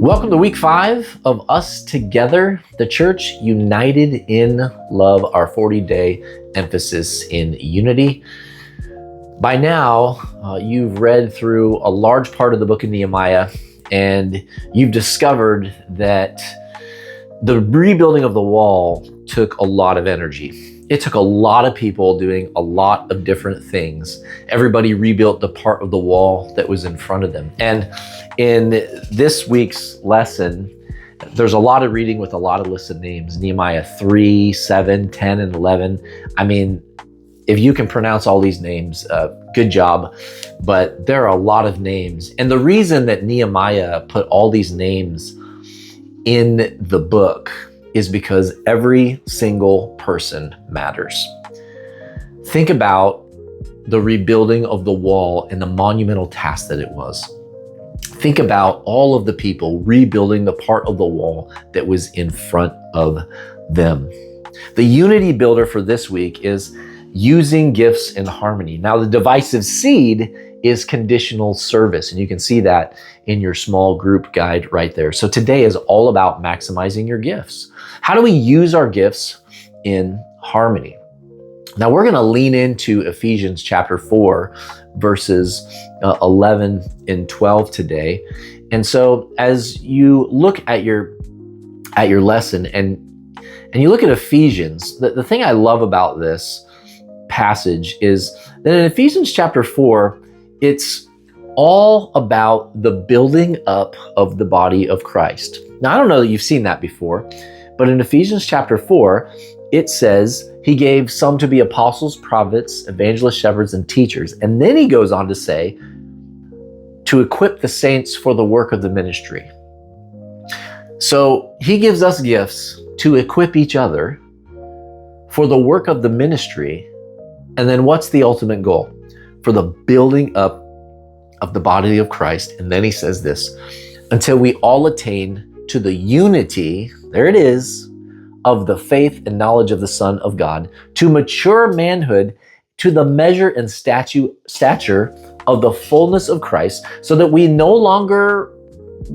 Welcome to week 5 of Us Together, the church united in love, our 40-day emphasis in unity. By now, you've read through a large part of the book of Nehemiah, and you've discovered that the rebuilding of the wall took a lot of energy. It took a lot of people doing a lot of different things. Everybody rebuilt the part of the wall that was in front of them. And in this week's lesson, there's a lot of reading with a lot of listed names. Nehemiah 3, 7, 10, and 11. I mean, if you can pronounce all these names, good job. But there are a lot of names. And the reason that Nehemiah put all these names in the book is because every single person matters. Think about the rebuilding of the wall and the monumental task that it was. Think about all of the people rebuilding the part of the wall that was in front of them. The unity builder for this week is using gifts in harmony. Now, the divisive seed is conditional service, and you can see that in your small group guide right there. So today is all about maximizing your gifts. How do we use our gifts in harmony? Now, we're going to lean into Ephesians chapter 4, verses 11 and 12 today. And so as you look at your lesson and you look at Ephesians, the thing I love about this passage is that in Ephesians chapter 4, it's all about the building up of the body of Christ. Now, I don't know that you've seen that before, but in Ephesians chapter 4, it says he gave some to be apostles, prophets, evangelists, shepherds, and teachers. And then he goes on to say, to equip the saints for the work of the ministry. So he gives us gifts to equip each other for the work of the ministry. And then what's the ultimate goal? For the building up of the body of Christ. And then he says this, until we all attain to the unity, there it is, of the faith and knowledge of the Son of God, to mature manhood, to the measure and stature of the fullness of Christ, so that we no longer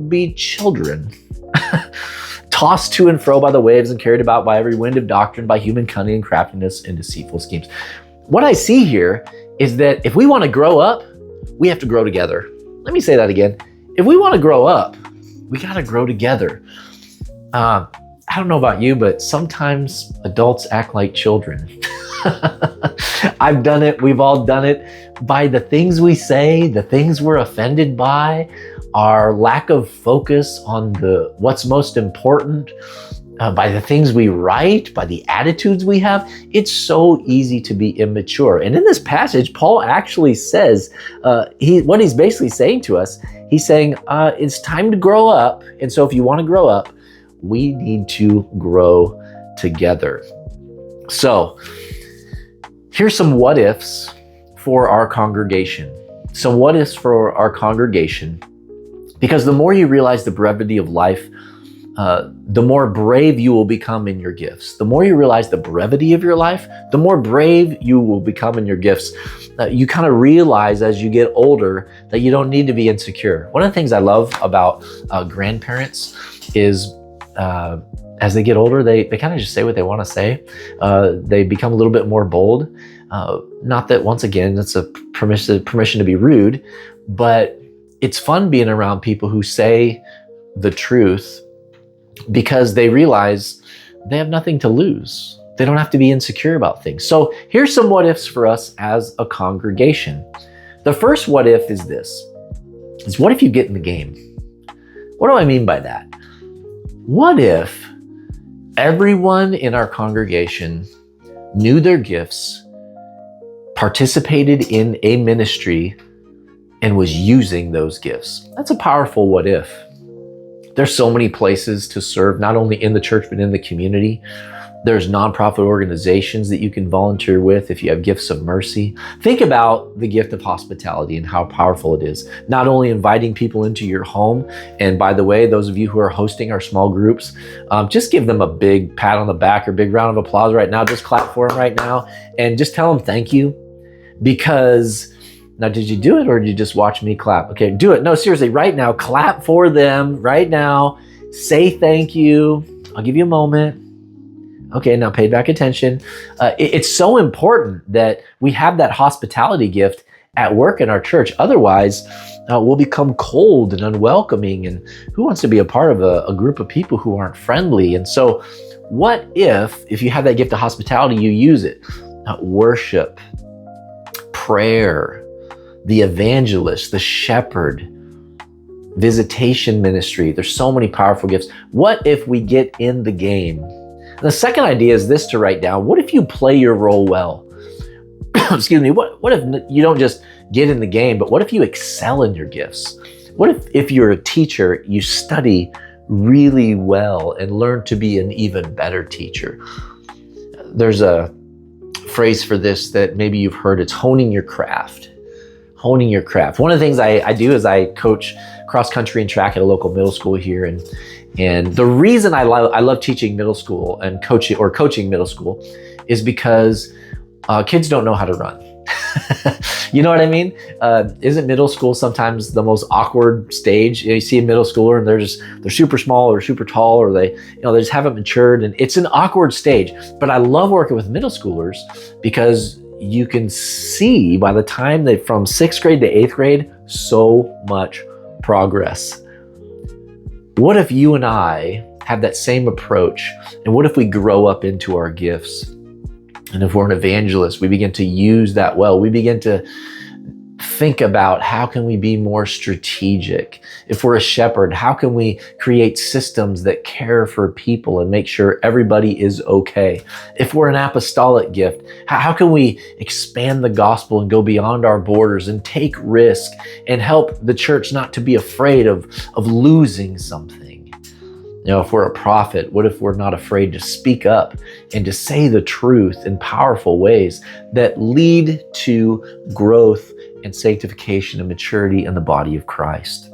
be children, tossed to and fro by the waves and carried about by every wind of doctrine, by human cunning and craftiness and deceitful schemes. What I see here is that if we want to grow up, we have to grow together. Let me say that again. If we want to grow up, we got to grow together. I don't know about you, but sometimes adults act like children. I've done it. We've all done it. By the things we say, the things we're offended by, our lack of focus on what's most important, by the things we write, by the attitudes we have, it's so easy to be immature. And in this passage, Paul actually says, what he's basically saying to us, he's saying, it's time to grow up. And so if you want to grow up, we need to grow together. So here's some what ifs for our congregation. Some what ifs for our congregation, because the more you realize the brevity of life, the more brave you will become in your gifts. The more you realize the brevity of your life, the more brave you will become in your gifts. You kind of realize as you get older that you don't need to be insecure. One of the things I love about grandparents is as they get older, they kind of just say what they want to say. They become a little bit more bold. Not that, once again, that's a permission to be rude, but it's fun being around people who say the truth because they realize they have nothing to lose. They don't have to be insecure about things. So here's some what ifs for us as a congregation. The first what if is this, is what if you get in the game? What do I mean by that? What if everyone in our congregation knew their gifts, participated in a ministry, and was using those gifts? That's a powerful what if. There's so many places to serve, not only in the church, but in the community. There's nonprofit organizations that you can volunteer with if you have gifts of mercy. Think about the gift of hospitality and how powerful it is. Not only inviting people into your home, and by the way, those of you who are hosting our small groups, just give them a big pat on the back or big round of applause right now. Just clap for them right now and just tell them thank you, because Now, did you do it or did you just watch me clap? Okay, do it. No, seriously, right now, clap for them right now. Say thank you. I'll give you a moment. Okay, now pay back attention. It's so important that we have that hospitality gift at work in our church. Otherwise, we'll become cold and unwelcoming. And who wants to be a part of a group of people who aren't friendly? And so what if you have that gift of hospitality, you use it? Worship, prayer, the evangelist, the shepherd, visitation ministry. There's so many powerful gifts. What if we get in the game? And the second idea is this to write down. What if you play your role well? Excuse me. What if you don't just get in the game, but what if you excel in your gifts? What if you're a teacher, you study really well and learn to be an even better teacher? There's a phrase for this that maybe you've heard. It's honing your craft. Honing your craft. One of the things I do is I coach cross country and track at a local middle school here, and the reason I love teaching middle school and coaching middle school is because kids don't know how to run. You know what I mean? Isn't middle school sometimes the most awkward stage? You see a middle schooler and they're super small or super tall, or they just haven't matured, and it's an awkward stage. But I love working with middle schoolers because you can see by the time they from 6th grade to 8th grade, so much progress. What if you and I have that same approach? And what if we grow up into our gifts? And if we're an evangelist, we begin to use that well. We begin to think about how can we be more strategic. If we're a shepherd, how can we create systems that care for people and make sure everybody is okay? If we're an apostolic gift, how can we expand the gospel and go beyond our borders and take risk and help the church not to be afraid of losing something? If we're a prophet, what if we're not afraid to speak up and to say the truth in powerful ways that lead to growth and sanctification and maturity in the body of Christ?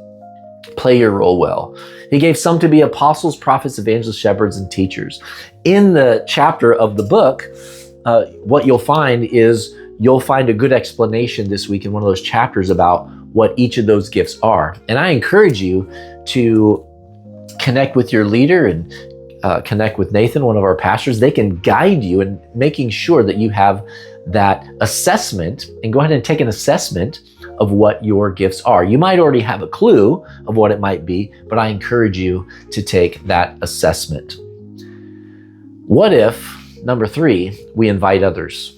Play your role well. He gave some to be apostles, prophets, evangelists, shepherds, and teachers. In the chapter of the book, what you'll find is you'll find a good explanation this week in one of those chapters about what each of those gifts are. And I encourage you to connect with your leader and connect with Nathan, one of our pastors. They can guide you in making sure that you have that assessment, and go ahead and take an assessment of what your gifts are. You might already have a clue of what it might be, but I encourage you to take that assessment. What if, number 3, we invite others?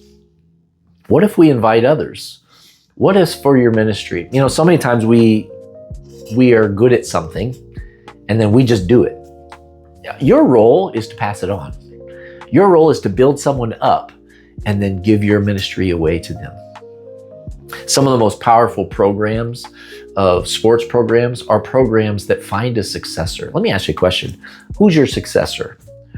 What if we invite others? What is for your ministry? So many times we are good at something and then we just do it. Your role is to pass it on. Your role is to build someone up and then give your ministry away to them. Some of the most powerful programs of sports programs are programs that find a successor. Let me ask you a question. Who's your successor?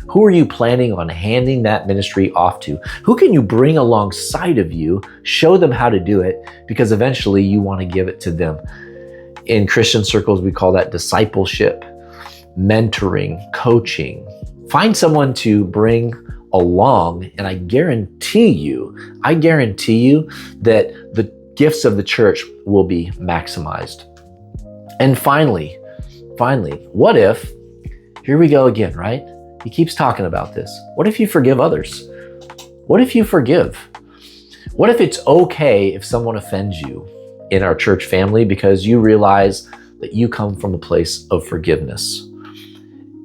Who are you planning on handing that ministry off to? Who can you bring alongside of you, show them how to do it, because eventually you want to give it to them. In Christian circles, we call that discipleship, mentoring, coaching. Find someone to bring along, and I guarantee you that the gifts of the church will be maximized. And finally, what if, here we go again, right? He keeps talking about this. What if you forgive others? What if you forgive? What if it's okay if someone offends you in our church family because you realize that you come from a place of forgiveness?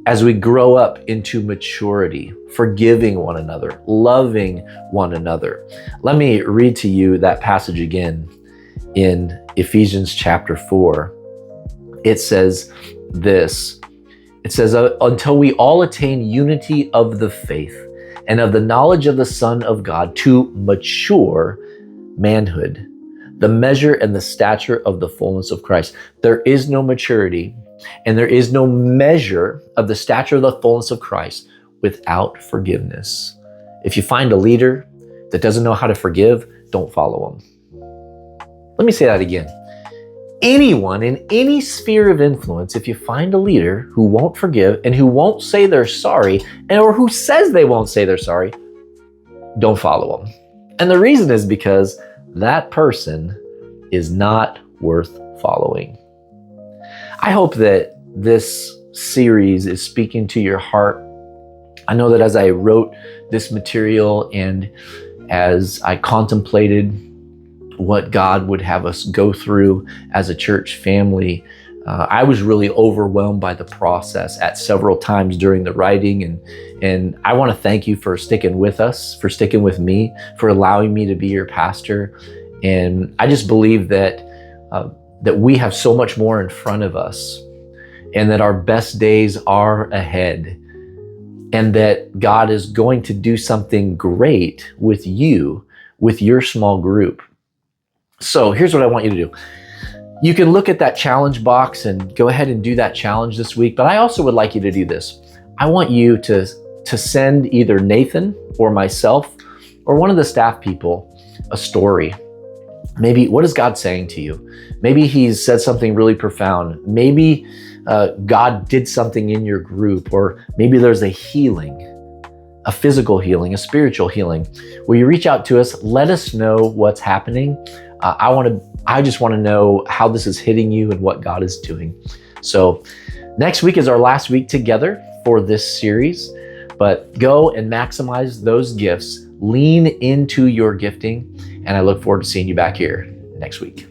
As we grow up into maturity, forgiving one another, loving one another. Let me read to you that passage again in Ephesians chapter 4. It says this. It says, until we all attain unity of the faith and of the knowledge of the Son of God, to mature manhood, the measure and the stature of the fullness of Christ. There is no maturity and there is no measure of the stature of the fullness of Christ without forgiveness. If you find a leader that doesn't know how to forgive, don't follow them. Let me say that again. Anyone in any sphere of influence, if you find a leader who won't forgive and who won't say they're sorry, or who says they won't say they're sorry, don't follow them. And the reason is because that person is not worth following. I hope that this series is speaking to your heart. I know that as I wrote this material and as I contemplated what God would have us go through as a church family, I was really overwhelmed by the process at several times during the writing. And I want to thank you for sticking with us, for sticking with me, for allowing me to be your pastor. And I just believe that we have so much more in front of us, and that our best days are ahead, and that God is going to do something great with you, with your small group. So here's what I want you to do. You can look at that challenge box and go ahead and do that challenge this week, but I also would like you to do this. I want you to send either Nathan or myself or one of the staff people a story. Maybe, what is God saying to you? Maybe he's said something really profound. Maybe God did something in your group, or maybe there's a healing, a physical healing, a spiritual healing. Will you reach out to us? Let us know what's happening. I just want to know how this is hitting you and what God is doing. So next week is our last week together for this series, but go and maximize those gifts. Lean into your gifting, and I look forward to seeing you back here next week.